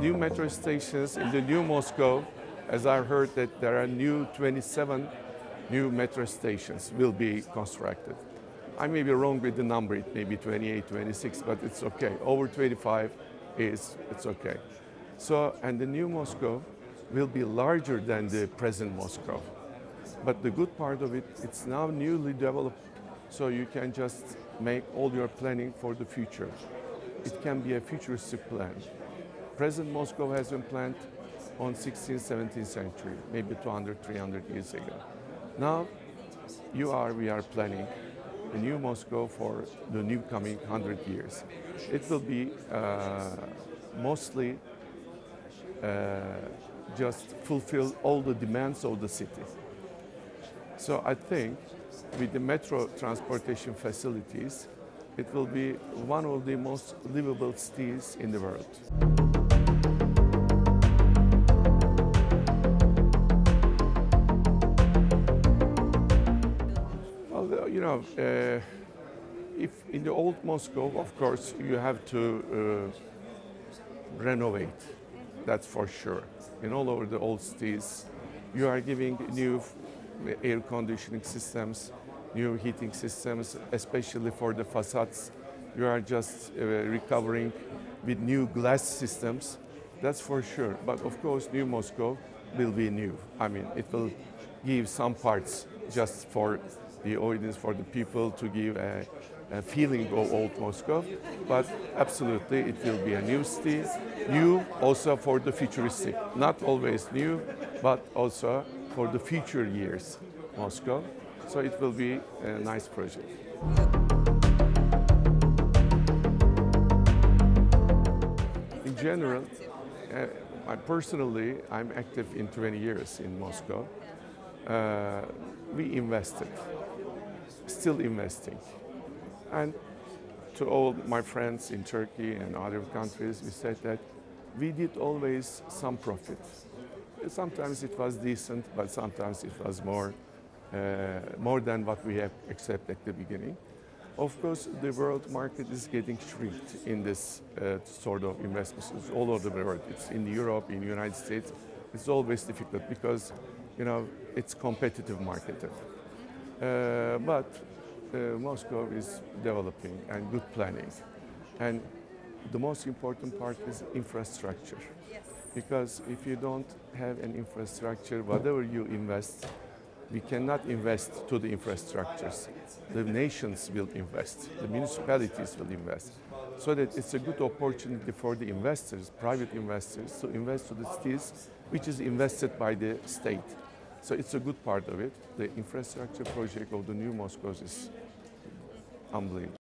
new metro stations in the new Moscow. As I heard that there are 27 new metro stations will be constructed. I may be wrong with the number, it may be 28, 26, but it's okay. Over 25 it's okay. So, and the new Moscow will be larger than the present Moscow. But the good part of it, it's now newly developed, so you can just make all your planning for the future. It can be a futuristic plan. Present Moscow has been planned on 16th, 17th century, maybe 200, 300 years ago. Now, we are planning a new Moscow for the new coming 100 years. It will be mostly just fulfill all the demands of the city. So I think with the metro transportation facilities, it will be one of the most livable cities in the world. Well, you know, if in the old Moscow, of course, you have to renovate, that's for sure. In all over the old cities, you are giving new air conditioning systems, new heating systems, especially for the facades. You are just recovering with new glass systems, that's for sure. But of course, new Moscow will be new. I mean, it will give some parts just for the audience, for the people to give a feeling of old Moscow. But absolutely, it will be a new city, new also for the futuristic. Not always new, but also for the future years, Moscow. So it will be a nice project. In general, I'm active in 20 years in Moscow. We invested, still investing. And to all my friends in Turkey and other countries, we said that we did always some profit. Sometimes it was decent, but sometimes it was more than what we have accepted at the beginning. Of course, the world market is getting shrinked in this sort of investments. It's all over the world. It's in Europe, in the United States. It's always difficult because, you know, it's competitive market. But Moscow is developing and good planning. And the most important part is infrastructure. Because if you don't have an infrastructure, whatever you invest, we cannot invest to the infrastructures. The nations will invest, the municipalities will invest. So that it's a good opportunity for the investors, private investors, to invest to the cities which is invested by the state. So it's a good part of it. The infrastructure project of the new Moscow is unbelievable.